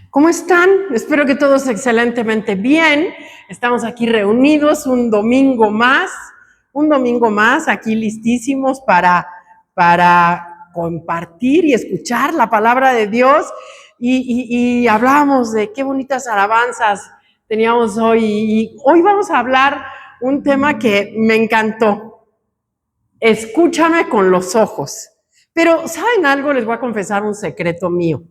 ¿Cómo están? Espero que todos excelentemente bien. Estamos aquí reunidos un domingo más, aquí listísimos para compartir y escuchar la palabra de Dios. Y hablábamos de qué bonitas alabanzas teníamos hoy. Y hoy vamos a hablar un tema que me encantó. Escúchame con los ojos. Pero, ¿saben algo? Les voy a confesar un secreto mío.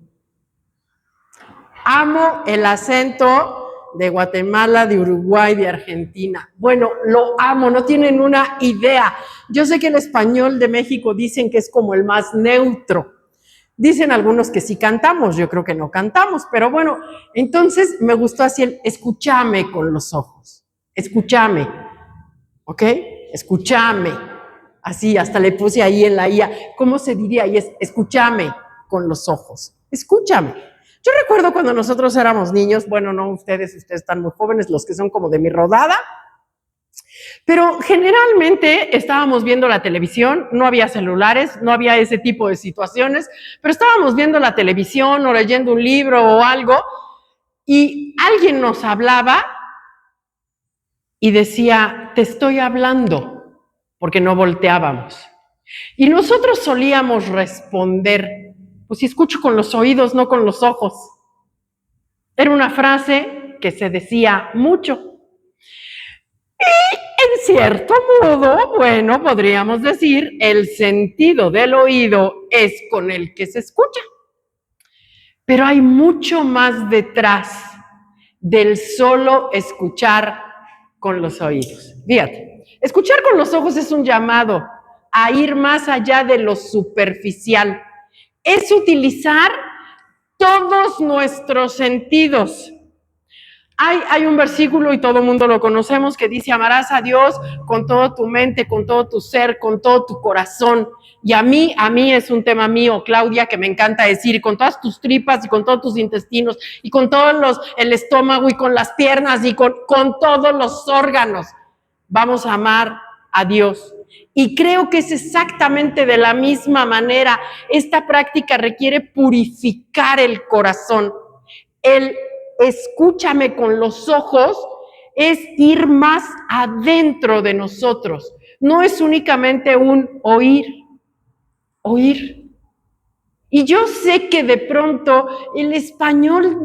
Amo el acento de Guatemala, de Uruguay, de Argentina. Bueno, lo amo, no tienen una idea. Yo sé que el español de México dicen que es como el más neutro. Dicen algunos que sí cantamos, yo creo que no cantamos, pero bueno, entonces me gustó así el escúchame con los ojos. Escúchame, ¿ok? Escúchame. Así, hasta le puse ahí en la IA. ¿Cómo se diría? Y es escúchame con los ojos. Escúchame. Yo recuerdo cuando nosotros éramos niños, bueno, no ustedes están muy jóvenes, los que son como de mi rodada, pero generalmente estábamos viendo la televisión, no había celulares, no había ese tipo de situaciones, pero estábamos viendo la televisión o leyendo un libro o algo y alguien nos hablaba y decía, te estoy hablando, porque no volteábamos. Y nosotros solíamos responder, pues si escucho con los oídos, no con los ojos. Era una frase que se decía mucho. Y en cierto modo, bueno, podríamos decir, el sentido del oído es con el que se escucha. Pero hay mucho más detrás del solo escuchar con los oídos. Fíjate, escuchar con los ojos es un llamado a ir más allá de lo superficial. Es utilizar todos nuestros sentidos. Hay un versículo, y todo el mundo lo conocemos, que dice, amarás a Dios con toda tu mente, con todo tu ser, con todo tu corazón. Y a mí es un tema mío, Claudia, que me encanta decir, con todas tus tripas y con todos tus intestinos y con todos el estómago y con las piernas y con todos los órganos. Vamos a amar a Dios. Y creo que es exactamente de la misma manera. Esta práctica requiere purificar el corazón. El escúchame con los ojos es ir más adentro de nosotros. No es únicamente un oír. Y yo sé que de pronto el español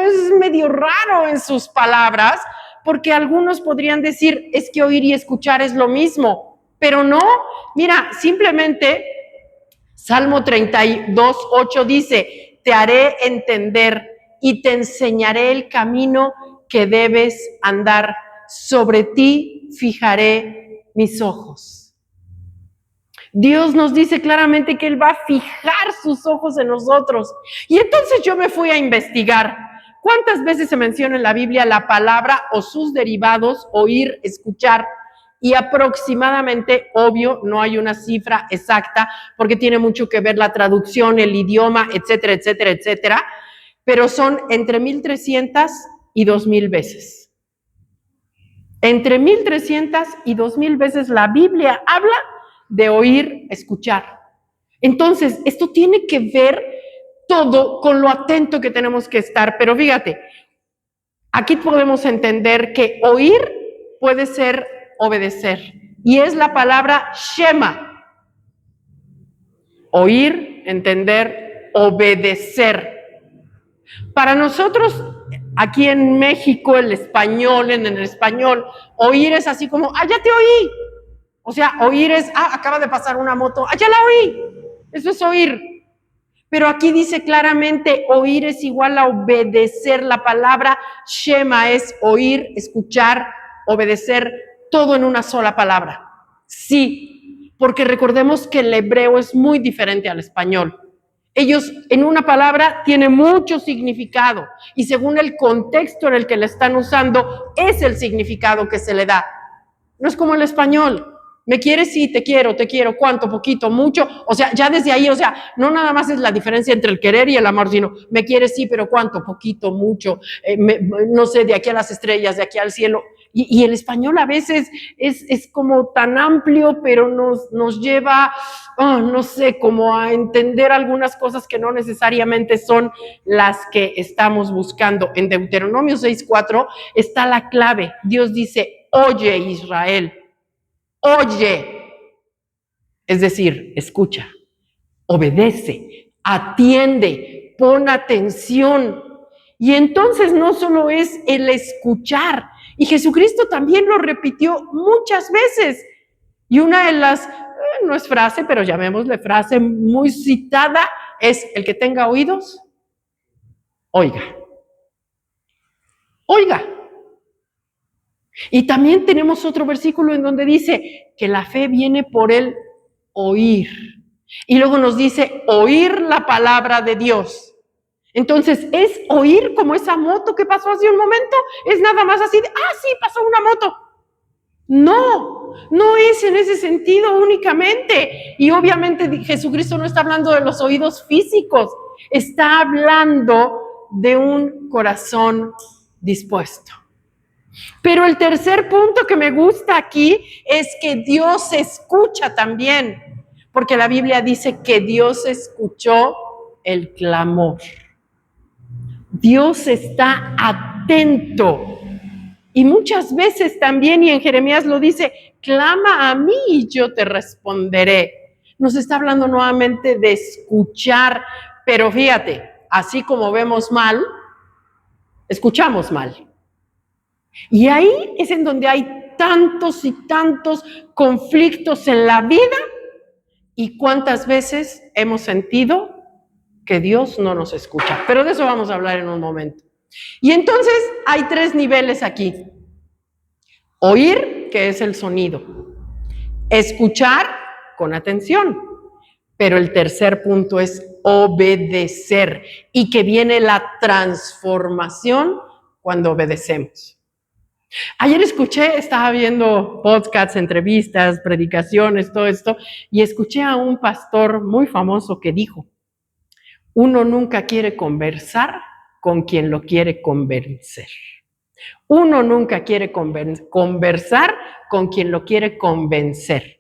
es medio raro en sus palabras, porque algunos podrían decir, es que oír y escuchar es lo mismo, pero no. Mira, simplemente Salmo 32:8 dice, te haré entender y te enseñaré el camino que debes andar. Sobre ti fijaré mis ojos. Dios nos dice claramente que Él va a fijar sus ojos en nosotros. Y entonces yo me fui a investigar. ¿Cuántas veces se menciona en la Biblia la palabra o sus derivados, oír, escuchar? Y aproximadamente, obvio, no hay una cifra exacta, porque tiene mucho que ver la traducción, el idioma, etcétera, etcétera, etcétera, pero son entre 1,300 y 2,000 veces. Entre 1,300 y 2,000 veces la Biblia habla de oír, escuchar. Entonces, esto tiene que ver todo con lo atento que tenemos que estar, pero fíjate, aquí podemos entender que oír puede ser obedecer, y es la palabra Shema. Oír, entender, obedecer. Para nosotros, aquí en México, en el español, oír es así como, ya te oí. O sea, oír es, acaba de pasar una moto, ya la oí. Eso es oír. Pero aquí dice claramente, oír es igual a obedecer. La palabra Shema es oír, escuchar, obedecer, todo en una sola palabra. Sí, porque recordemos que el hebreo es muy diferente al español. Ellos en una palabra tienen mucho significado y según el contexto en el que la están usando, es el significado que se le da. No es como el español. ¿Me quieres? Sí, te quiero. ¿Cuánto? Poquito, mucho. O sea, ya desde ahí, o sea, no nada más es la diferencia entre el querer y el amor, sino, ¿me quieres? Sí, pero ¿cuánto? Poquito, mucho. No sé, de aquí a las estrellas, de aquí al cielo. Y el español a veces es como tan amplio, pero nos lleva, no sé, como a entender algunas cosas que no necesariamente son las que estamos buscando. En Deuteronomio 6:4 está la clave. Dios dice, oye Israel, oye. Es decir, escucha, obedece, atiende, pon atención. Y entonces no solo es el escuchar, y Jesucristo también lo repitió muchas veces. Y una de las, no es frase, pero llamémosle frase muy citada, es el que tenga oídos, oiga. Oiga. Y también tenemos otro versículo en donde dice que la fe viene por el oír. Y luego nos dice oír la palabra de Dios. Entonces, ¿es oír como esa moto que pasó hace un momento? ¿Es nada más así de, sí, pasó una moto? No es en ese sentido únicamente. Y obviamente Jesucristo no está hablando de los oídos físicos, está hablando de un corazón dispuesto. Pero el tercer punto que me gusta aquí es que Dios escucha también, porque la Biblia dice que Dios escuchó el clamor. Dios está atento. Y muchas veces también, y en Jeremías lo dice, clama a mí y yo te responderé. Nos está hablando nuevamente de escuchar, pero fíjate, así como vemos mal, escuchamos mal. Y ahí es en donde hay tantos y tantos conflictos en la vida. ¿Y cuántas veces hemos sentido que Dios no nos escucha? Pero de eso vamos a hablar en un momento. Y entonces hay 3 niveles aquí. Oír, que es el sonido. Escuchar con atención. Pero el tercer punto es obedecer. Y que viene la transformación cuando obedecemos. Ayer estaba viendo podcasts, entrevistas, predicaciones, todo esto, y escuché a un pastor muy famoso que dijo, uno nunca quiere conversar con quien lo quiere convencer. Uno nunca quiere conversar con quien lo quiere convencer.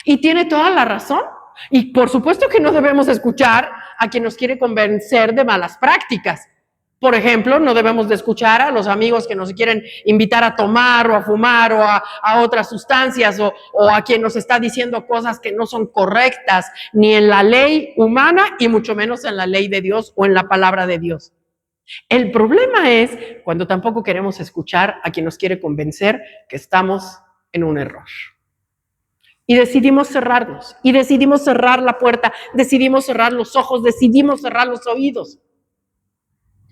Y tiene toda la razón. Y por supuesto que no debemos escuchar a quien nos quiere convencer de malas prácticas. Por ejemplo, no debemos de escuchar a los amigos que nos quieren invitar a tomar o a fumar o a otras sustancias o a quien nos está diciendo cosas que no son correctas ni en la ley humana y mucho menos en la ley de Dios o en la palabra de Dios. El problema es cuando tampoco queremos escuchar a quien nos quiere convencer que estamos en un error. Y decidimos cerrarnos, y decidimos cerrar la puerta, decidimos cerrar los ojos, decidimos cerrar los oídos.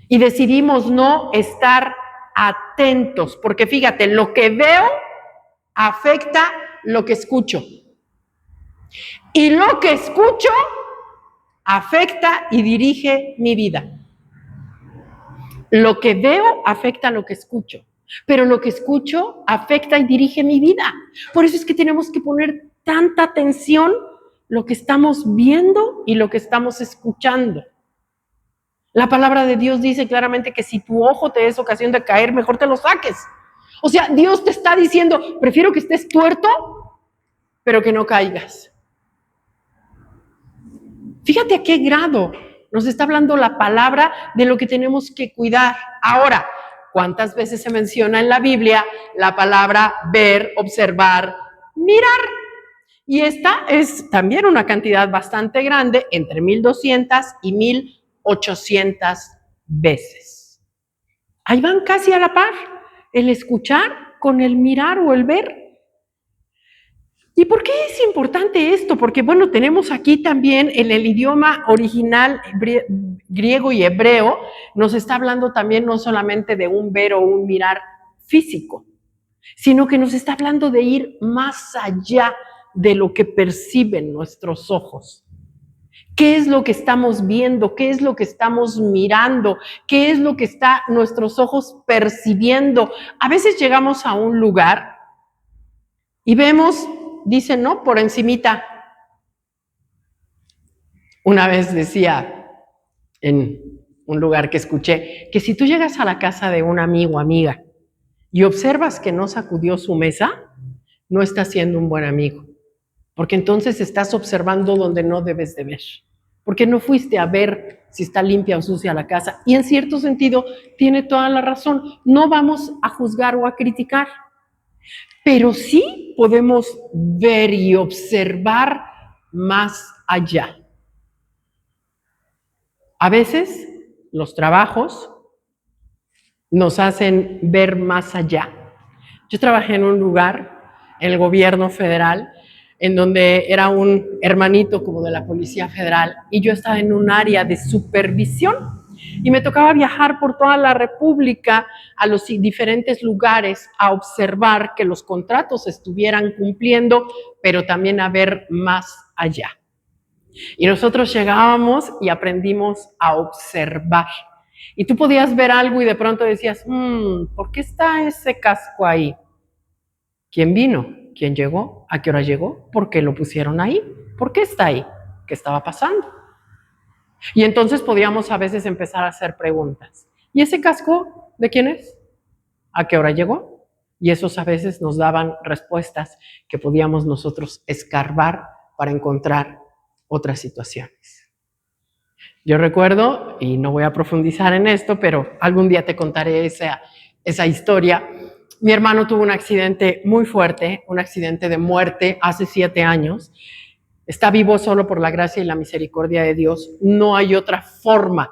Y decidimos no estar atentos, porque fíjate, lo que veo afecta lo que escucho. Y lo que escucho afecta y dirige mi vida. Lo que veo afecta lo que escucho, pero lo que escucho afecta y dirige mi vida. Por eso es que tenemos que poner tanta atención lo que estamos viendo y lo que estamos escuchando. La palabra de Dios dice claramente que si tu ojo te es ocasión de caer, mejor te lo saques. O sea, Dios te está diciendo, prefiero que estés tuerto, pero que no caigas. Fíjate a qué grado nos está hablando la palabra de lo que tenemos que cuidar. Ahora, ¿cuántas veces se menciona en la Biblia la palabra ver, observar, mirar? Y esta es también una cantidad bastante grande, entre 1200 y 1800 veces. Ahí van casi a la par, el escuchar con el mirar o el ver. ¿Y por qué es importante esto? Porque, bueno, tenemos aquí también en el idioma original griego y hebreo, nos está hablando también no solamente de un ver o un mirar físico, sino que nos está hablando de ir más allá de lo que perciben nuestros ojos. ¿Qué es lo que estamos viendo? ¿Qué es lo que estamos mirando? ¿Qué es lo que está nuestros ojos percibiendo? A veces llegamos a un lugar y vemos dicen, ¿no? Por encimita. Una vez decía en un lugar que escuché que si tú llegas a la casa de un amigo o amiga y observas que no sacudió su mesa, no estás siendo un buen amigo, porque entonces estás observando donde no debes de ver, porque no fuiste a ver si está limpia o sucia la casa. Y en cierto sentido tiene toda la razón. No vamos a juzgar o a criticar, pero sí podemos ver y observar más allá. A veces los trabajos nos hacen ver más allá. Yo trabajé en un lugar, en el gobierno federal, en donde era un hermanito como de la Policía Federal y yo estaba en un área de supervisión y me tocaba viajar por toda la República a los diferentes lugares a observar que los contratos estuvieran cumpliendo, pero también a ver más allá. Y nosotros llegábamos y aprendimos a observar. Y tú podías ver algo y de pronto decías, ¿por qué está ese casco ahí? ¿Quién vino? ¿Quién llegó? ¿A qué hora llegó? ¿Por qué lo pusieron ahí? ¿Por qué está ahí? ¿Qué estaba pasando? Y entonces podíamos a veces empezar a hacer preguntas. ¿Y ese casco de quién es? ¿A qué hora llegó? Y esos a veces nos daban respuestas que podíamos nosotros escarbar para encontrar otras situaciones. Yo recuerdo, y no voy a profundizar en esto, pero algún día te contaré esa historia. Mi hermano tuvo un accidente muy fuerte, un accidente de muerte hace 7 años. Está vivo solo por la gracia y la misericordia de Dios. No hay otra forma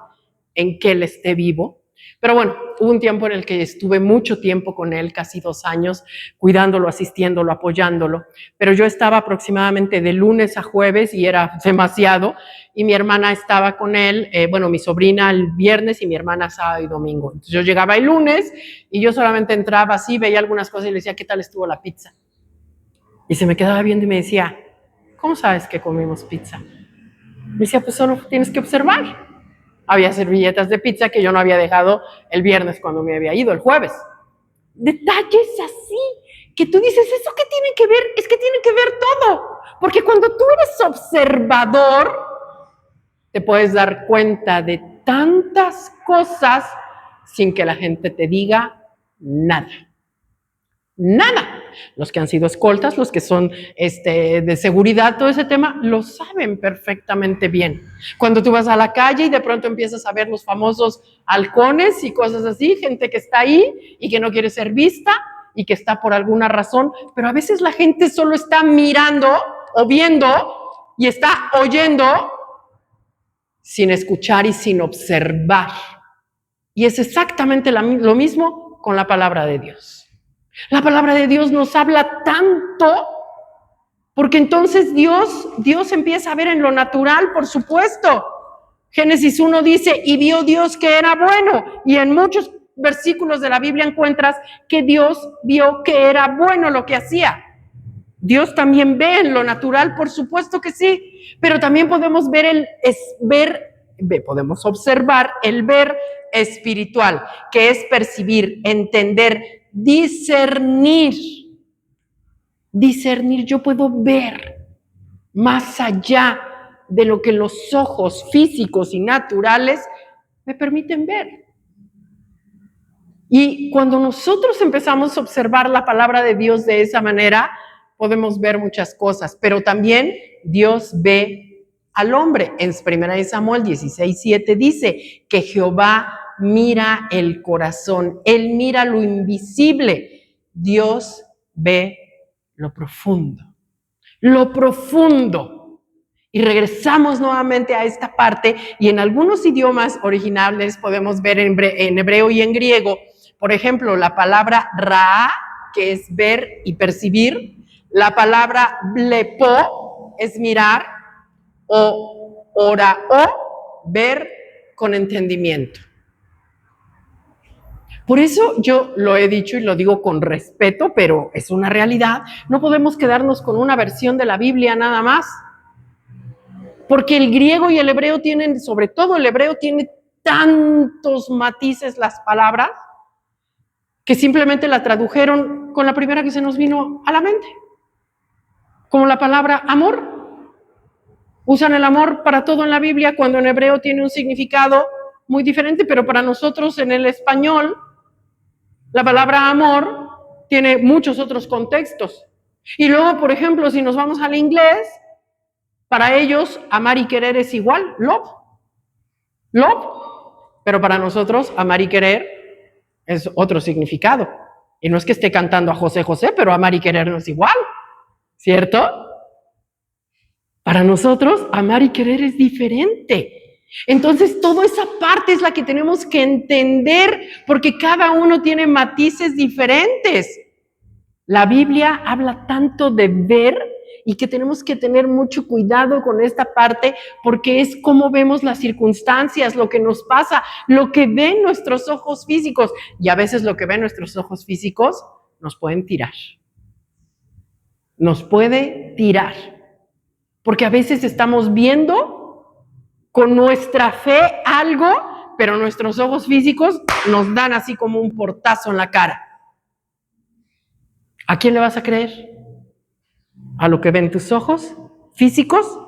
en que él esté vivo. Pero bueno, hubo un tiempo en el que estuve mucho tiempo con él, casi 2 años, cuidándolo, asistiéndolo, apoyándolo. Pero yo estaba aproximadamente de lunes a jueves y era demasiado. Y mi hermana estaba con él, mi sobrina el viernes y mi hermana sábado y domingo. Entonces yo llegaba el lunes y yo solamente entraba así, veía algunas cosas y le decía, ¿qué tal estuvo la pizza? Y se me quedaba viendo y me decía, ¿cómo sabes que comimos pizza? Me decía, pues solo tienes que observar. Había servilletas de pizza que yo no había dejado el viernes cuando me había ido, el jueves. Detalles así, que tú dices, ¿eso qué tiene que ver? Es que tiene que ver todo. Porque cuando tú eres observador, te puedes dar cuenta de tantas cosas sin que la gente te diga nada. Nada. Los que han sido escoltas, los que son de seguridad, todo ese tema, lo saben perfectamente bien. Cuando tú vas a la calle y de pronto empiezas a ver los famosos halcones y cosas así, gente que está ahí y que no quiere ser vista y que está por alguna razón, pero a veces la gente solo está mirando o viendo y está oyendo sin escuchar y sin observar. Y es exactamente lo mismo con la palabra de Dios. La palabra de Dios nos habla tanto, porque entonces Dios empieza a ver en lo natural, por supuesto. Génesis 1 dice, y vio Dios que era bueno, y en muchos versículos de la Biblia encuentras que Dios vio que era bueno lo que hacía. Dios también ve en lo natural, por supuesto que sí, pero también podemos podemos observar el ver espiritual, que es percibir, entender, discernir. Discernir, yo puedo ver más allá de lo que los ojos físicos y naturales me permiten ver. Y cuando nosotros empezamos a observar la palabra de Dios de esa manera, podemos ver muchas cosas, pero también Dios ve al hombre. En 1 Samuel 16:7 dice que Jehová mira el corazón, Él mira lo invisible. Dios ve lo profundo. Lo profundo. Y regresamos nuevamente a esta parte y en algunos idiomas originales podemos ver en hebreo y en griego, por ejemplo, la palabra ra, que es ver y percibir, la palabra blepo es mirar, o orao, ver con entendimiento. Por eso yo lo he dicho y lo digo con respeto, pero es una realidad. No podemos quedarnos con una versión de la Biblia nada más. Porque el griego y el hebreo tienen, sobre todo el hebreo, tiene tantos matices las palabras que simplemente la tradujeron con la primera que se nos vino a la mente. Como la palabra amor. Usan el amor para todo en la Biblia, cuando en hebreo tiene un significado muy diferente, pero para nosotros en el español, la palabra amor tiene muchos otros contextos. Y luego, por ejemplo, si nos vamos al inglés, para ellos amar y querer es igual, love. Love. Pero para nosotros amar y querer es otro significado. Y no es que esté cantando a José José, pero amar y querer no es igual, ¿cierto? Para nosotros, amar y querer es diferente. Entonces, toda esa parte es la que tenemos que entender, porque cada uno tiene matices diferentes. La Biblia habla tanto de ver y que tenemos que tener mucho cuidado con esta parte, porque es cómo vemos las circunstancias, lo que nos pasa, lo que ven nuestros ojos físicos. Y a veces lo que ven nuestros ojos físicos nos pueden tirar. Nos puede tirar. Porque a veces estamos viendo con nuestra fe algo, pero nuestros ojos físicos nos dan así como un portazo en la cara. ¿A quién le vas a creer? ¿A lo que ven tus ojos físicos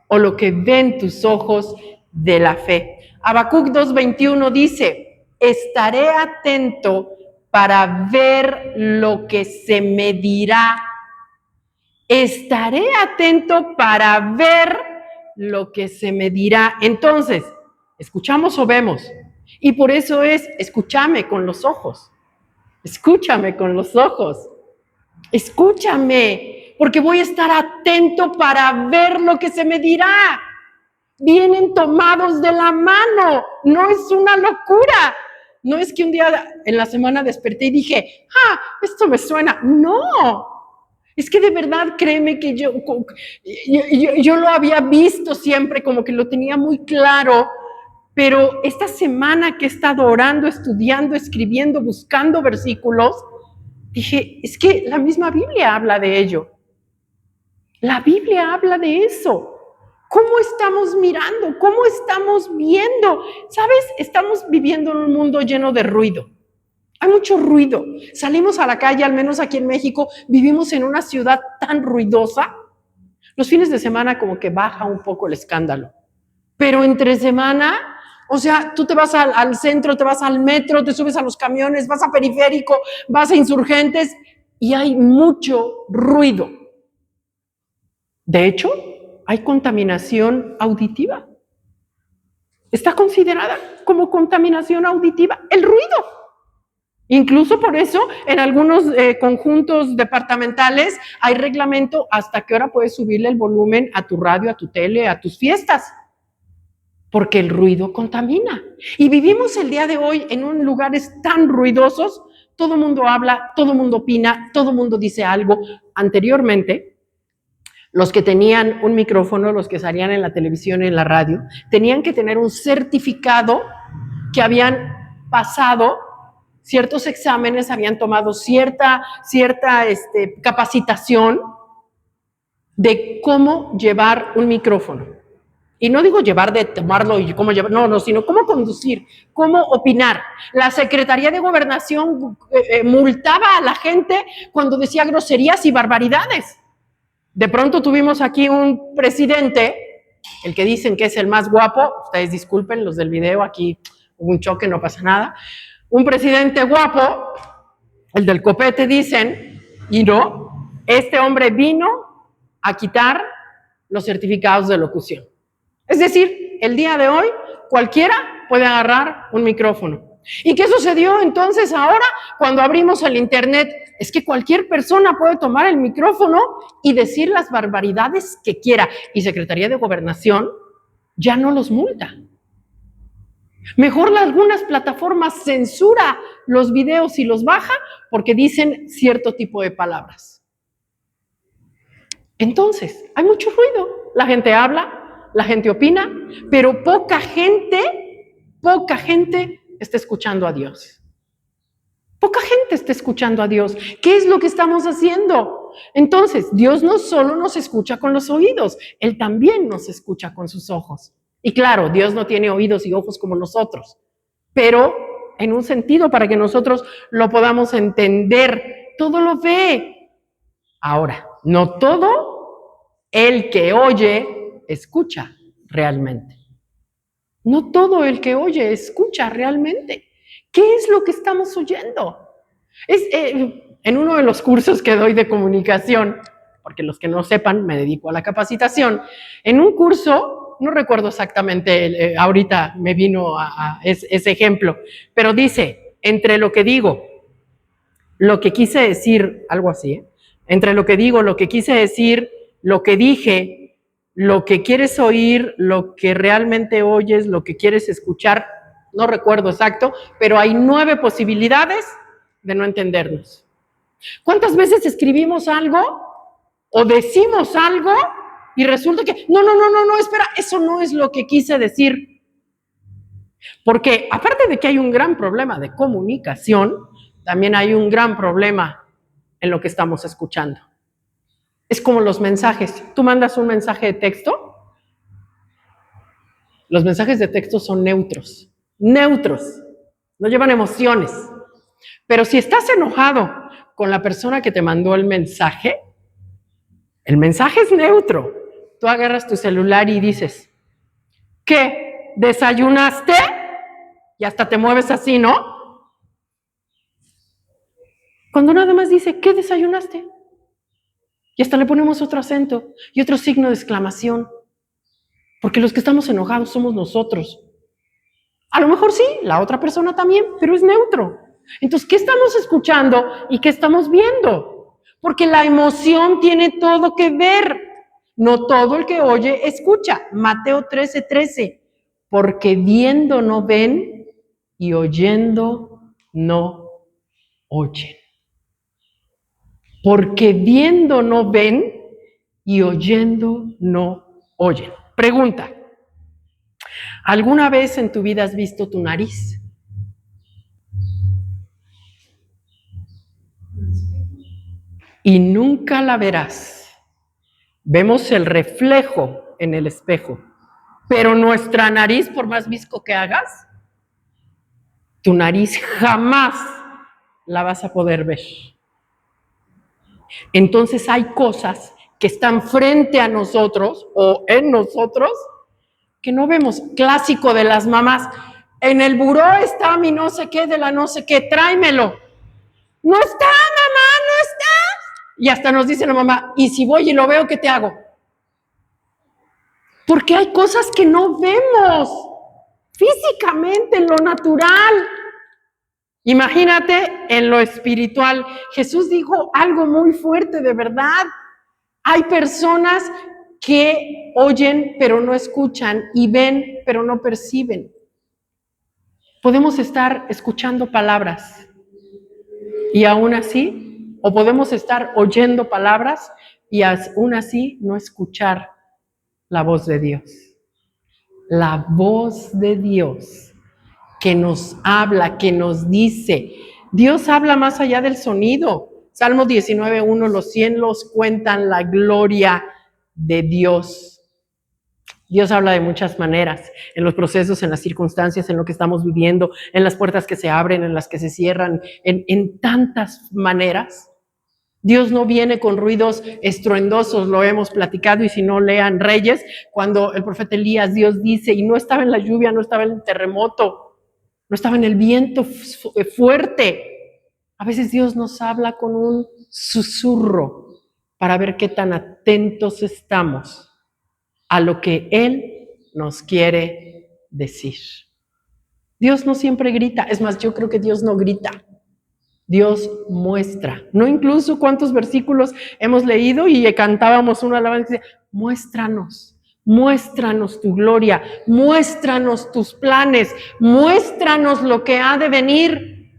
o lo que ven tus ojos de la fe? Habacuc 2:21 dice, estaré atento para ver lo que se me dirá. Estaré atento para ver lo que se me dirá. Entonces, ¿escuchamos o vemos? Y por eso es, escúchame con los ojos. Escúchame con los ojos. Escúchame, porque voy a estar atento para ver lo que se me dirá. Vienen tomados de la mano, no es una locura. No es que un día en la semana desperté y dije, esto me suena. No. Es que de verdad, créeme que yo lo había visto siempre, como que lo tenía muy claro, pero esta semana que he estado orando, estudiando, escribiendo, buscando versículos, dije, es que la misma Biblia habla de ello. La Biblia habla de eso. ¿Cómo estamos mirando? ¿Cómo estamos viendo? ¿Sabes? Estamos viviendo en un mundo lleno de ruido. Hay mucho ruido. Salimos a la calle, al menos aquí en México, vivimos en una ciudad tan ruidosa. Los fines de semana como que baja un poco el escándalo. Pero entre semana, o sea, tú te vas al centro, te vas al metro, te subes a los camiones, vas a Periférico, vas a Insurgentes y hay mucho ruido. De hecho, hay contaminación auditiva. Está considerada como contaminación auditiva el ruido. Incluso por eso, en algunos conjuntos departamentales hay reglamento hasta qué hora puedes subirle el volumen a tu radio, a tu tele, a tus fiestas, porque el ruido contamina. Y vivimos el día de hoy en lugares tan ruidosos, todo el mundo habla, todo el mundo opina, todo el mundo dice algo. Anteriormente, los que tenían un micrófono, los que salían en la televisión y en la radio, tenían que tener un certificado que habían pasado ciertos exámenes, habían tomado cierta capacitación de cómo llevar un micrófono. Y no digo llevar de tomarlo y cómo llevar, no, sino cómo conducir, cómo opinar. La Secretaría de Gobernación multaba a la gente cuando decía groserías y barbaridades. De pronto tuvimos aquí un presidente, el que dicen que es el más guapo, ustedes disculpen los del video, aquí hubo un choque, no pasa nada. Un presidente guapo, el del copete dicen, y no, este hombre vino a quitar los certificados de locución. Es decir, el día de hoy cualquiera puede agarrar un micrófono. ¿Y qué sucedió entonces ahora cuando abrimos el internet? Es que cualquier persona puede tomar el micrófono y decir las barbaridades que quiera. Y Secretaría de Gobernación ya no los multa. Mejor algunas plataformas censura los videos y los baja porque dicen cierto tipo de palabras. Entonces, hay mucho ruido. La gente habla, la gente opina, pero poca gente está escuchando a Dios. Poca gente está escuchando a Dios. ¿Qué es lo que estamos haciendo? Entonces, Dios no solo nos escucha con los oídos, Él también nos escucha con sus ojos. Y claro, Dios no tiene oídos y ojos como nosotros, pero en un sentido para que nosotros lo podamos entender, todo lo ve. Ahora, no todo el que oye, escucha realmente. No todo el que oye, escucha realmente. ¿Qué es lo que estamos oyendo? En uno de los cursos que doy de comunicación, porque los que no sepan, me dedico a la capacitación, en un curso, no recuerdo exactamente, ahorita me vino ese ejemplo, pero dice, entre lo que digo, lo que quise decir, algo así, entre lo que digo, lo que quise decir, lo que dije, lo que quieres oír, lo que realmente oyes, lo que quieres escuchar, no recuerdo exacto, pero hay 9 posibilidades de no entendernos. ¿Cuántas veces escribimos algo o decimos algo y resulta que, no, espera, eso no es lo que quise decir? Porque aparte de que hay un gran problema de comunicación, también hay un gran problema en lo que estamos escuchando. Es como los mensajes. Tú mandas un mensaje de texto, los mensajes de texto son neutros, no llevan emociones. Pero si estás enojado con la persona que te mandó el mensaje es neutro. Tú agarras tu celular y dices, ¿qué? ¿Desayunaste? Y hasta te mueves así, ¿no? Cuando nada más dice, ¿qué desayunaste? Y hasta le ponemos otro acento y otro signo de exclamación. Porque los que estamos enojados somos nosotros. A lo mejor sí, la otra persona también, pero es neutro. Entonces, ¿qué estamos escuchando y qué estamos viendo? Porque la emoción tiene todo que ver. No todo el que oye escucha. Mateo 13:13. Porque viendo no ven y oyendo no oyen. Porque viendo no ven y oyendo no oyen. Pregunta, ¿alguna vez en tu vida has visto tu nariz? Y nunca la verás. Vemos el reflejo en el espejo, pero nuestra nariz, por más visco que hagas, tu nariz jamás la vas a poder ver. Entonces hay cosas que están frente a nosotros o en nosotros que no vemos. Clásico de las mamás, en el buró está mi no sé qué de la no sé qué, tráemelo. No está, mamá, no está. Y hasta nos dice la mamá, y si voy y lo veo, ¿qué te hago? Porque hay cosas que no vemos físicamente, en lo natural. Imagínate en lo espiritual. Jesús dijo algo muy fuerte, de verdad. Hay personas que oyen pero no escuchan y ven pero no perciben. Podemos estar escuchando palabras y aún así, o podemos estar oyendo palabras y aún así no escuchar la voz de Dios. La voz de Dios que nos habla, que nos dice. Dios habla más allá del sonido. Salmo 19:1, los cielos cuentan la gloria de Dios. Dios habla de muchas maneras, en los procesos, en las circunstancias, en lo que estamos viviendo, en las puertas que se abren, en las que se cierran, en tantas maneras. Dios no viene con ruidos estruendosos, lo hemos platicado, y si no, lean Reyes, cuando el profeta Elías, Dios dice, y no estaba en la lluvia, no estaba en el terremoto, no estaba en el viento fuerte. A veces Dios nos habla con un susurro para ver qué tan atentos estamos a lo que Él nos quiere decir. Dios no siempre grita, es más, yo creo que Dios no grita. Dios muestra, no incluso cuántos versículos hemos leído y cantábamos una alabanza que dice, muéstranos tu gloria, muéstranos tus planes, muéstranos lo que ha de venir,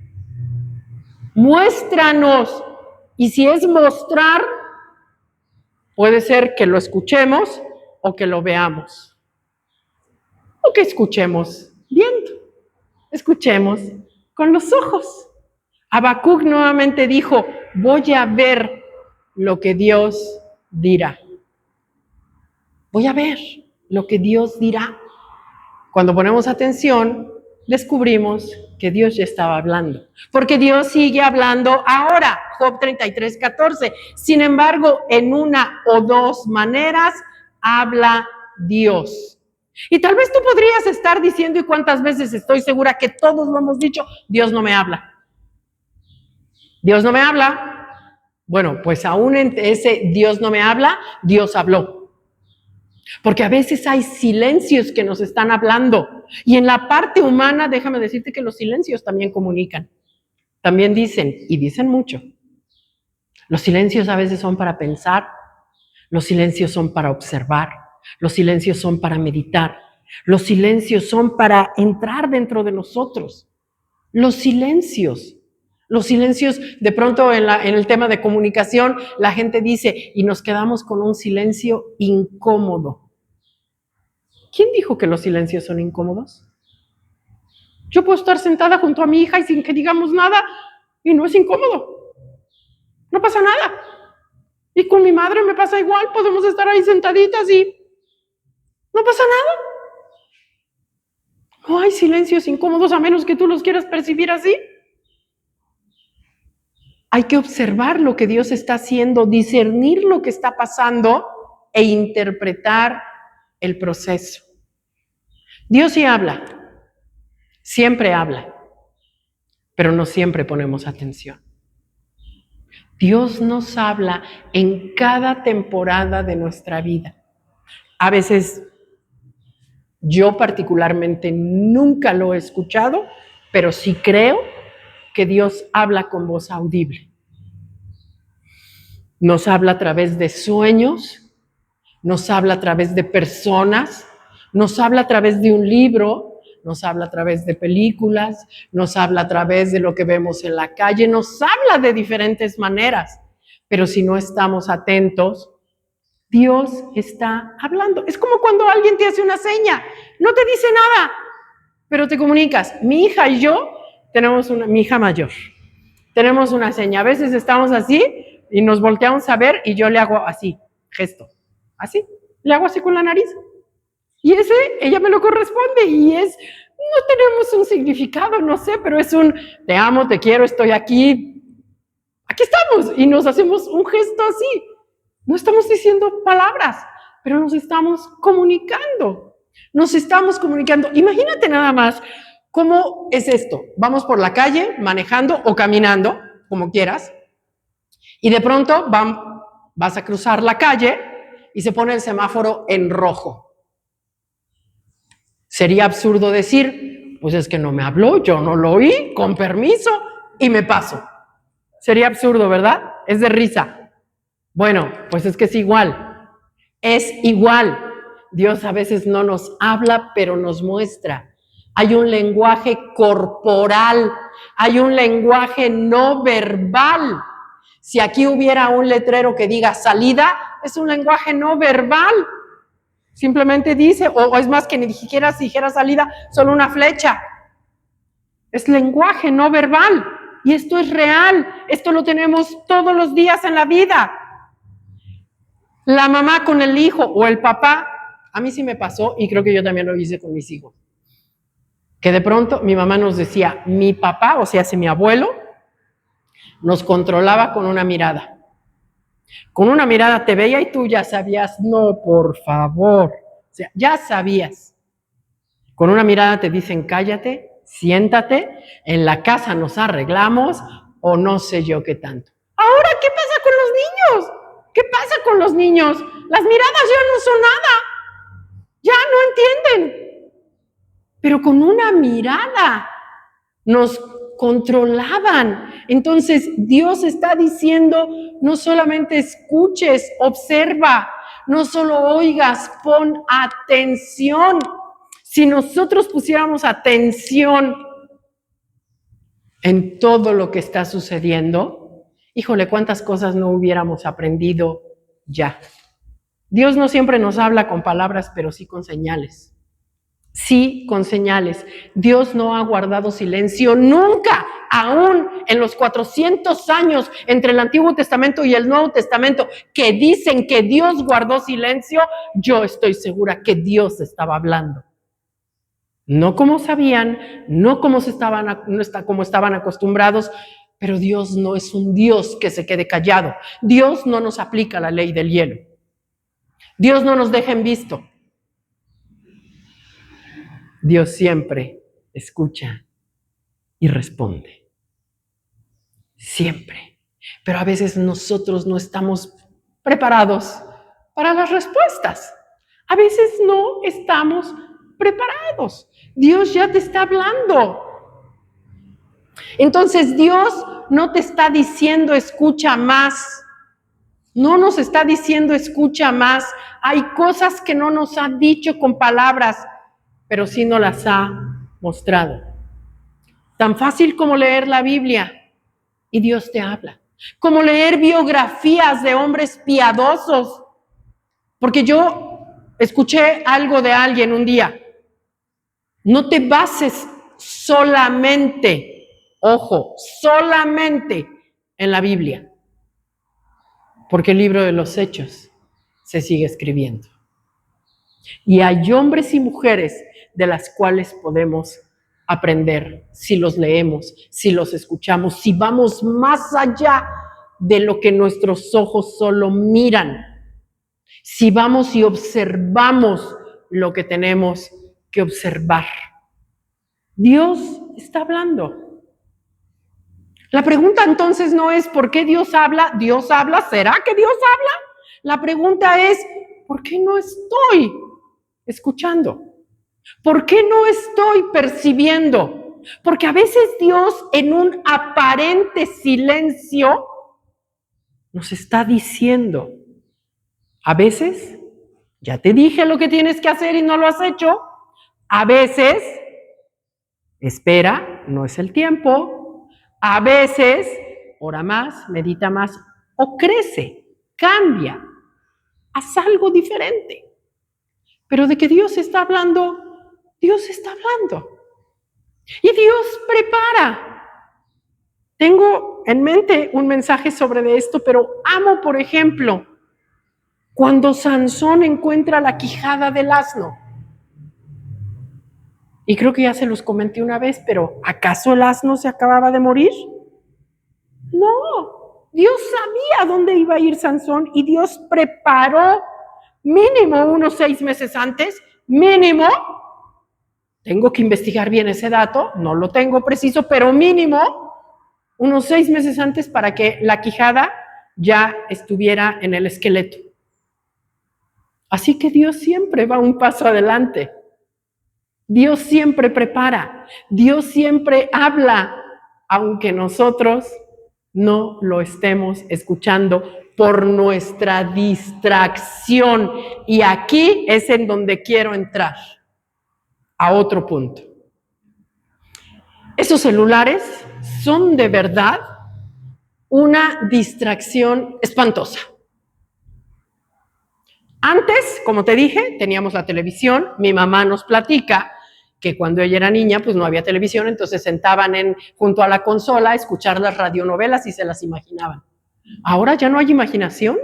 muéstranos. Y si es mostrar, puede ser que lo escuchemos o que lo veamos, o que escuchemos viendo, escuchemos con los ojos. Habacuc nuevamente dijo, voy a ver lo que Dios dirá. Voy a ver lo que Dios dirá. Cuando ponemos atención, descubrimos que Dios ya estaba hablando, porque Dios sigue hablando ahora. Job 33:14. Sin embargo, en una o dos maneras habla Dios. Y tal vez tú podrías estar diciendo, y cuántas veces estoy segura que todos lo hemos dicho, Dios no me habla. Dios no me habla. Bueno, pues aún en ese Dios no me habla, Dios habló. Porque a veces hay silencios que nos están hablando. Y en la parte humana, déjame decirte que los silencios también comunican. También dicen, y dicen mucho. Los silencios a veces son para pensar, los silencios son para observar, los silencios son para meditar, los silencios son para entrar dentro de nosotros. Los silencios de pronto en el tema de comunicación, la gente dice, y nos quedamos con un silencio incómodo. ¿Quién dijo que los silencios son incómodos? Yo puedo estar sentada junto a mi hija y sin que digamos nada, y no es incómodo. No pasa nada. Y con mi madre me pasa igual, podemos estar ahí sentaditas y no pasa nada. No hay silencios incómodos a menos que tú los quieras percibir así. Hay que observar lo que Dios está haciendo, discernir lo que está pasando e interpretar el proceso. Dios sí habla, siempre habla, pero no siempre ponemos atención. Dios nos habla en cada temporada de nuestra vida. A veces yo particularmente nunca lo he escuchado, pero sí creo que Dios habla con voz audible. Nos habla a través de sueños, nos habla a través de personas, nos habla a través de un libro, nos habla a través de películas, nos habla a través de lo que vemos en la calle, nos habla de diferentes maneras, pero si no estamos atentos, Dios está hablando. Es como cuando alguien te hace una seña, no te dice nada, pero te comunicas. Mi hija y yo mi hija mayor, tenemos una seña. A veces estamos así y nos volteamos a ver y yo le hago así, gesto, así, le hago así con la nariz. Y ella me lo corresponde y no tenemos un significado, no sé, pero es te amo, te quiero, estoy aquí estamos, y nos hacemos un gesto así. No estamos diciendo palabras, pero nos estamos comunicando. Imagínate nada más cómo es esto. Vamos por la calle, manejando o caminando, como quieras, y de pronto vas a cruzar la calle y se pone el semáforo en rojo. Sería absurdo decir, pues es que no me habló, yo no lo oí, con permiso, y me paso. Sería absurdo, ¿verdad? Es de risa. Bueno, pues es que es igual. Dios a veces no nos habla, pero nos muestra. Hay un lenguaje corporal, hay un lenguaje no verbal. Si aquí hubiera un letrero que diga salida, es un lenguaje no verbal. Simplemente dice, o es más que ni siquiera si dijera salida, solo una flecha. Es lenguaje no verbal. Y esto es real. Esto lo tenemos todos los días en la vida. La mamá con el hijo o el papá, a mí sí me pasó y creo que yo también lo hice con mis hijos. Que de pronto mi mamá nos decía, mi papá, o sea, mi abuelo, nos controlaba con una mirada. Con una mirada te veía y tú ya sabías, no, por favor. O sea, ya sabías. Con una mirada te dicen, cállate, siéntate, en la casa nos arreglamos o no sé yo qué tanto. Ahora, ¿qué pasa con los niños? ¿Qué pasa con los niños? Las miradas ya no son nada. Ya no entienden. Pero con una mirada nos controlaban. Entonces Dios está diciendo, no solamente escuches, observa, no solo oigas, pon atención. Si nosotros pusiéramos atención en todo lo que está sucediendo, híjole, cuántas cosas no hubiéramos aprendido ya. Dios no siempre nos habla con palabras, pero sí con señales. Sí, con señales. Dios no ha guardado silencio nunca, aún en los 400 años entre el Antiguo Testamento y el Nuevo Testamento, que dicen que Dios guardó silencio, yo estoy segura que Dios estaba hablando. No como sabían, no como, como estaban acostumbrados, pero Dios no es un Dios que se quede callado. Dios no nos aplica la ley del hielo. Dios no nos deja en visto. Dios siempre escucha y responde. Siempre. Pero a veces nosotros no estamos preparados para las respuestas. A veces no estamos preparados. Dios ya te está hablando. Entonces Dios no te está diciendo escucha más. No nos está diciendo escucha más. Hay cosas que no nos ha dicho con palabras, pero sí nos las ha mostrado. Tan fácil como leer la Biblia y Dios te habla. Como leer biografías de hombres piadosos. Porque yo escuché algo de alguien un día. No te bases solamente, ojo, solamente en la Biblia. Porque el libro de los Hechos se sigue escribiendo. Y hay hombres y mujeres de las cuales podemos aprender si los leemos, si los escuchamos, si vamos más allá de lo que nuestros ojos solo miran, si vamos y observamos lo que tenemos que observar. Dios está hablando. La pregunta entonces no es ¿por qué Dios habla? ¿Dios habla? ¿Será que Dios habla? La pregunta es ¿por qué no estoy escuchando? ¿Por qué no estoy percibiendo? Porque a veces Dios en un aparente silencio nos está diciendo, a veces, ya te dije lo que tienes que hacer y no lo has hecho, a veces, espera, no es el tiempo, a veces, ora más, medita más, o crece, cambia, haz algo diferente. Pero de que Dios está hablando, Dios está hablando. Y Dios prepara. Tengo en mente un mensaje sobre esto, pero amo, por ejemplo, cuando Sansón encuentra la quijada del asno. Y creo que ya se los comenté una vez, pero ¿acaso el asno se acababa de morir? No, Dios sabía dónde iba a ir Sansón y Dios preparó mínimo unos 6 meses antes, mínimo. Tengo que investigar bien ese dato, no lo tengo preciso, pero mínimo unos 6 meses antes para que la quijada ya estuviera en el esqueleto. Así que Dios siempre va un paso adelante. Dios siempre prepara. Dios siempre habla, aunque nosotros no lo estemos escuchando por nuestra distracción. Y aquí es en donde quiero entrar, a otro punto. Esos celulares son de verdad una distracción espantosa. Antes, como te dije, teníamos la televisión. Mi mamá nos platica que cuando ella era niña, pues no había televisión, entonces sentaban junto a la consola a escuchar las radionovelas y se las imaginaban. Ahora ya no hay imaginación.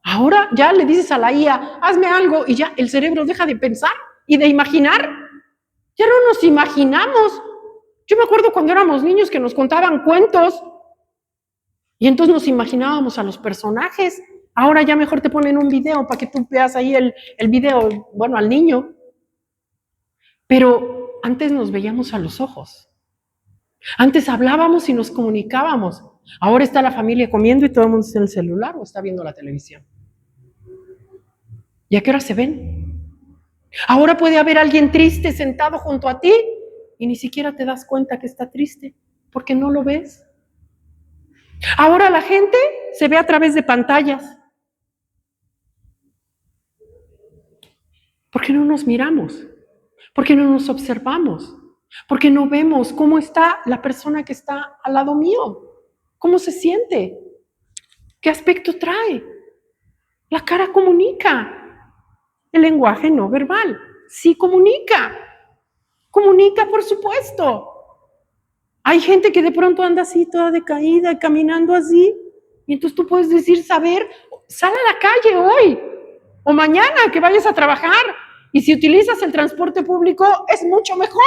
Ahora ya le dices a la IA, hazme algo, y ya el cerebro deja de pensar y de imaginar. Ya no nos imaginamos. Yo me acuerdo cuando éramos niños que nos contaban cuentos y entonces nos imaginábamos a los personajes. Ahora ya mejor te ponen un video para que tú veas ahí el video, bueno, al niño. Pero antes nos veíamos a los ojos. Antes hablábamos y nos comunicábamos. Ahora está la familia comiendo y todo el mundo está en el celular o está viendo la televisión. ¿Y a qué hora se ven? Ahora puede haber alguien triste sentado junto a ti y ni siquiera te das cuenta que está triste porque no lo ves. Ahora la gente se ve a través de pantallas. ¿Por qué no nos miramos? ¿Por qué no nos observamos? ¿Por qué no vemos cómo está la persona que está al lado mío? ¿Cómo se siente? ¿Qué aspecto trae? La cara comunica. El lenguaje no verbal sí comunica. Comunica, por supuesto. Hay gente que de pronto anda así, toda decaída, caminando así, y entonces tú puedes decir, saber, sal a la calle hoy, o mañana que vayas a trabajar, Y si utilizas el transporte público, es mucho mejor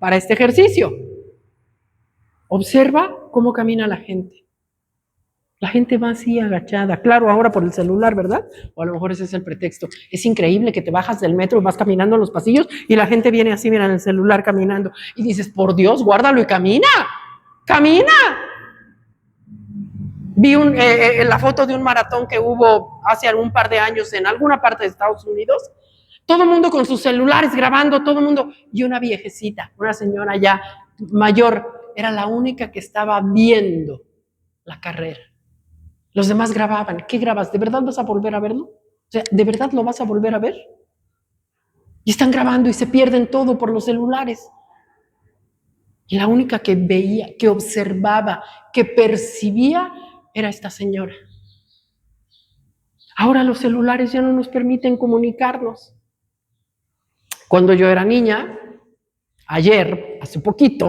para este ejercicio. Observa cómo camina la gente. La gente va así agachada. Claro, ahora por el celular, ¿verdad? O a lo mejor ese es el pretexto. Es increíble que te bajas del metro y vas caminando en los pasillos y la gente viene así, mira, en el celular caminando. Y dices, por Dios, guárdalo y camina. ¡Camina! Vi la foto de un maratón que hubo hace un par de años en alguna parte de Estados Unidos. Todo el mundo con sus celulares grabando, todo el mundo. Y una viejecita, una señora ya mayor, era la única que estaba viendo la carrera. Los demás grababan. ¿Qué grabas? ¿De verdad vas a volver a verlo? O sea, ¿de verdad lo vas a volver a ver? Y están grabando y se pierden todo por los celulares. Y la única que veía, que observaba, que percibía, era esta señora. Ahora los celulares ya no nos permiten comunicarnos. Cuando yo era niña, ayer, hace poquito,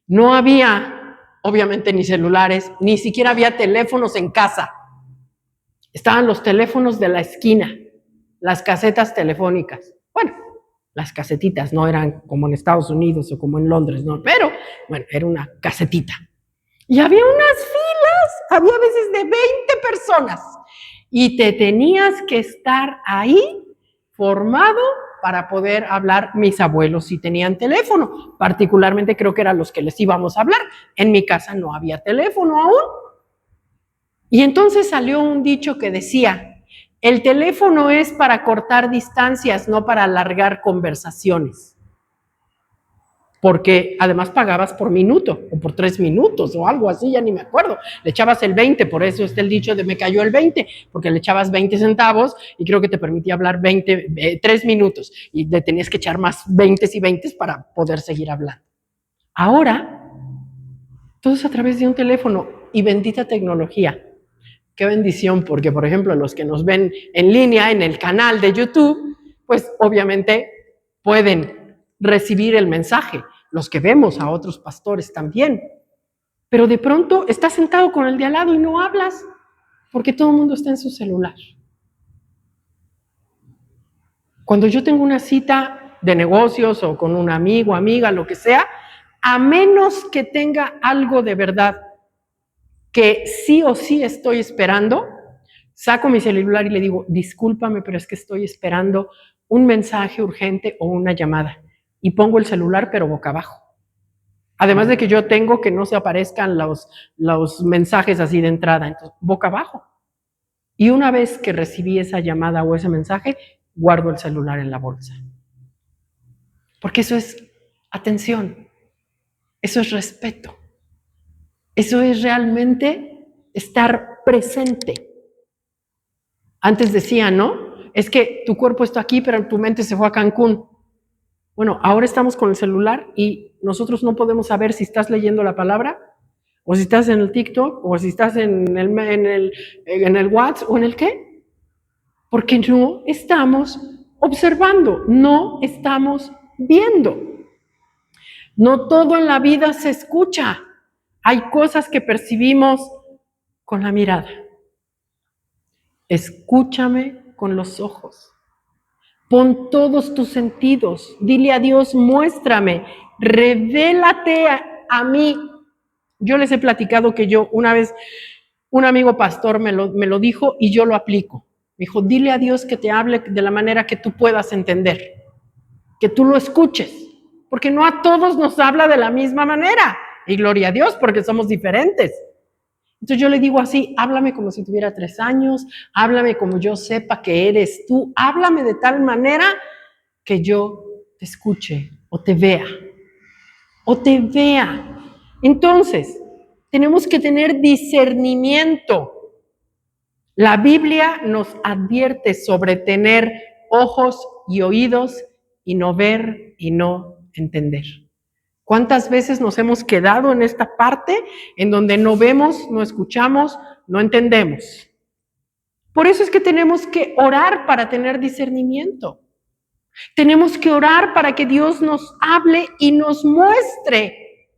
no había, obviamente, ni celulares, ni siquiera había teléfonos en casa. Estaban los teléfonos de la esquina, las casetas telefónicas. Bueno, las casetitas no eran como en Estados Unidos o como en Londres, no, pero bueno, era una casetita. Y había unas filas, había veces de 20 personas. Y te tenías que estar ahí formado para poder hablar. Mis abuelos sí tenían teléfono, particularmente creo que eran los que les íbamos a hablar. En mi casa no había teléfono aún. Y entonces salió un dicho que decía, el teléfono es para cortar distancias, no para alargar conversaciones. Porque además pagabas por minuto, o por 3 minutos, o algo así, ya ni me acuerdo. Le echabas el 20, por eso está el dicho de me cayó el 20, porque le echabas 20 centavos y creo que te permitía hablar 3 minutos. Y le tenías que echar más 20 y 20 para poder seguir hablando. Ahora, todo es a través de un teléfono y bendita tecnología. Qué bendición, porque por ejemplo los que nos ven en línea en el canal de YouTube, pues obviamente pueden recibir el mensaje, los que vemos a otros pastores también, pero de pronto estás sentado con el de al lado y no hablas, porque todo el mundo está en su celular. Cuando yo tengo una cita de negocios o con un amigo, amiga, lo que sea, a menos que tenga algo de verdad que sí o sí estoy esperando, saco mi celular y le digo, discúlpame, pero es que estoy esperando un mensaje urgente o una llamada. Y pongo el celular, pero boca abajo. Además de que yo tengo que no se aparezcan los mensajes así de entrada, entonces boca abajo. Y una vez que recibí esa llamada o ese mensaje, guardo el celular en la bolsa. Porque eso es atención, eso es respeto, eso es realmente estar presente. Antes decía, ¿no? Es que tu cuerpo está aquí, pero tu mente se fue a Cancún. Bueno, ahora estamos con el celular y nosotros no podemos saber si estás leyendo la palabra, o si estás en el TikTok, o si estás en el WhatsApp, o en el qué. Porque no estamos observando, no estamos viendo. No todo en la vida se escucha. Hay cosas que percibimos con la mirada. Escúchame con los ojos. Pon todos tus sentidos. Dile a Dios, muéstrame, revélate a mí. Yo les he platicado que yo una vez, un amigo pastor me lo dijo y yo lo aplico. Me dijo, dile a Dios que te hable de la manera que tú puedas entender, que tú lo escuches, porque no a todos nos habla de la misma manera. Y gloria a Dios, porque somos diferentes. Entonces yo le digo así, háblame como si tuviera 3 años, háblame como yo sepa que eres tú, háblame de tal manera que yo te escuche o te vea. Entonces, tenemos que tener discernimiento. La Biblia nos advierte sobre tener ojos y oídos y no ver y no entender. ¿Cuántas veces nos hemos quedado en esta parte en donde no vemos, no escuchamos, no entendemos? Por eso es que tenemos que orar para tener discernimiento. Tenemos que orar para que Dios nos hable y nos muestre.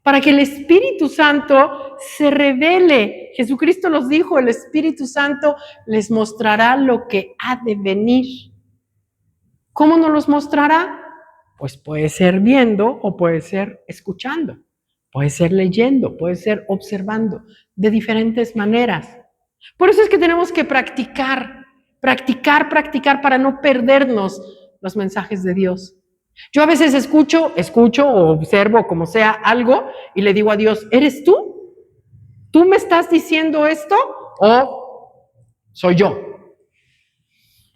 para que el Espíritu Santo se revele. Jesucristo los dijo, el Espíritu Santo les mostrará lo que ha de venir. ¿Cómo nos los mostrará? Pues puede ser viendo o puede ser escuchando, puede ser leyendo, puede ser observando, de diferentes maneras. Por eso es que tenemos que practicar para no perdernos los mensajes de Dios. Yo a veces escucho o observo como sea algo y le digo a Dios, ¿eres tú? ¿Tú me estás diciendo esto o soy yo?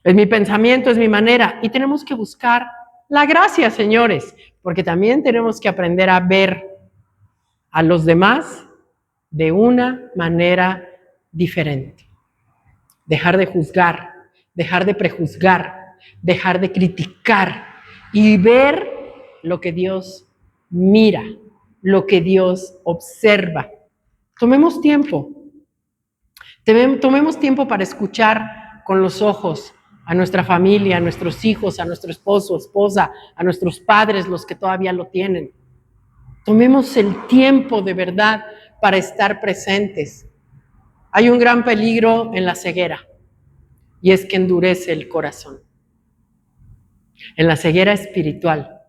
Es mi pensamiento, es mi manera. Y tenemos que buscar la gracia, señores, porque también tenemos que aprender a ver a los demás de una manera diferente. Dejar de juzgar, dejar de prejuzgar, dejar de criticar y ver lo que Dios mira, lo que Dios observa. Tomemos tiempo para escuchar con los ojos a nuestra familia, a nuestros hijos, a nuestro esposo, esposa, a nuestros padres, los que todavía lo tienen. Tomemos el tiempo de verdad para estar presentes. Hay un gran peligro en la ceguera y es que endurece el corazón. En la ceguera espiritual,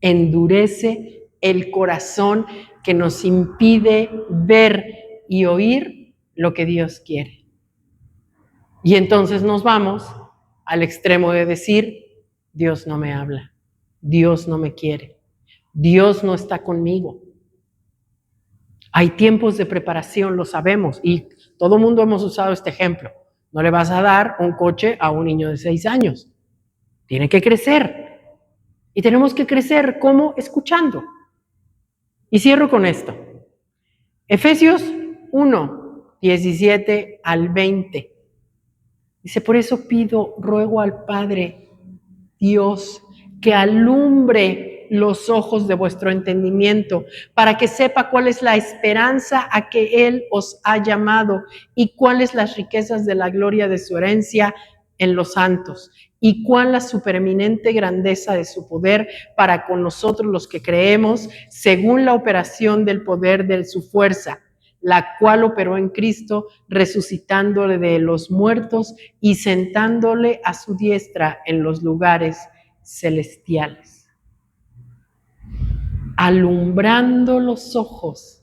endurece el corazón que nos impide ver y oír lo que Dios quiere. Y entonces nos vamos al extremo de decir, Dios no me habla, Dios no me quiere, Dios no está conmigo. Hay tiempos de preparación, lo sabemos, y todo el mundo hemos usado este ejemplo. No le vas a dar un coche a un niño de 6 años. Tiene que crecer. Y tenemos que crecer, ¿cómo? Escuchando. Y cierro con esto. Efesios 1, 17 al 20. Dice, por eso ruego al Padre Dios que alumbre los ojos de vuestro entendimiento, para que sepa cuál es la esperanza a que Él os ha llamado y cuáles las riquezas de la gloria de su herencia en los santos y cuál la supereminente grandeza de su poder para con nosotros los que creemos, según la operación del poder de su fuerza, la cual operó en Cristo, resucitándole de los muertos y sentándole a su diestra en los lugares celestiales, alumbrando los ojos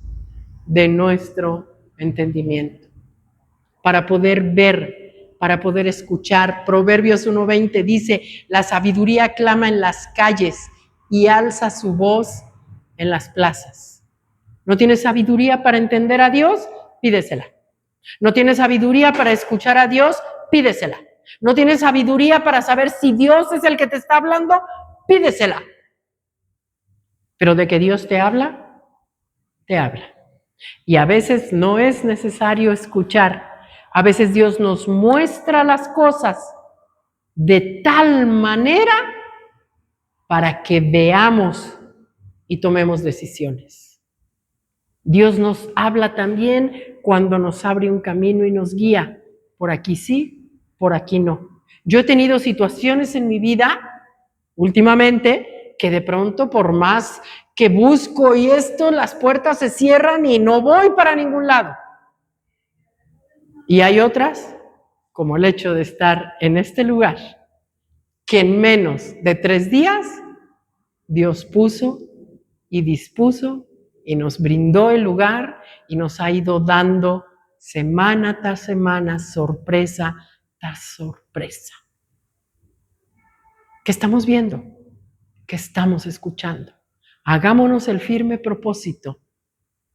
de nuestro entendimiento, para poder ver, para poder escuchar. Proverbios 1:20 dice, la sabiduría clama en las calles y alza su voz en las plazas. ¿No tienes sabiduría para entender a Dios? Pídesela. ¿No tienes sabiduría para escuchar a Dios? Pídesela. ¿No tienes sabiduría para saber si Dios es el que te está hablando? Pídesela. Pero de que Dios te habla, te habla. Y a veces no es necesario escuchar. A veces Dios nos muestra las cosas de tal manera para que veamos y tomemos decisiones. Dios nos habla también cuando nos abre un camino y nos guía. Por aquí sí, por aquí no. Yo he tenido situaciones en mi vida últimamente que de pronto, por más que busco y esto, las puertas se cierran y no voy para ningún lado. Y hay otras, como el hecho de estar en este lugar, que en menos de 3 días Dios puso y dispuso y nos brindó el lugar y nos ha ido dando semana tras semana, sorpresa tras sorpresa. ¿Qué estamos viendo? ¿Qué estamos escuchando? Hagámonos el firme propósito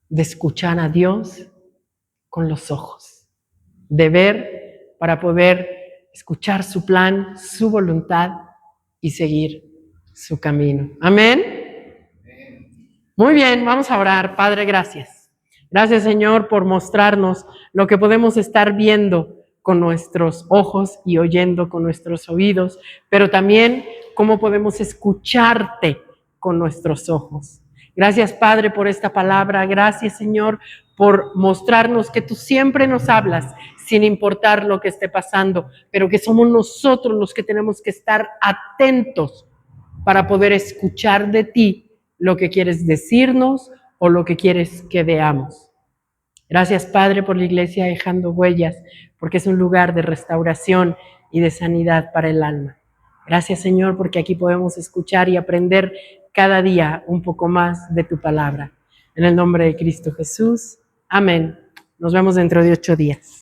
de escuchar a Dios con los ojos, de ver para poder escuchar su plan, su voluntad y seguir su camino. Amén. Muy bien, vamos a orar. Padre, gracias. Gracias, Señor, por mostrarnos lo que podemos estar viendo con nuestros ojos y oyendo con nuestros oídos, pero también cómo podemos escucharte con nuestros ojos. Gracias, Padre, por esta palabra. Gracias, Señor, por mostrarnos que tú siempre nos hablas sin importar lo que esté pasando, pero que somos nosotros los que tenemos que estar atentos para poder escuchar de ti lo que quieres decirnos o lo que quieres que veamos. Gracias, Padre, por la iglesia Dejando Huellas, porque es un lugar de restauración y de sanidad para el alma. Gracias, Señor, porque aquí podemos escuchar y aprender cada día un poco más de tu palabra. En el nombre de Cristo Jesús. Amén. Nos vemos dentro de 8 días.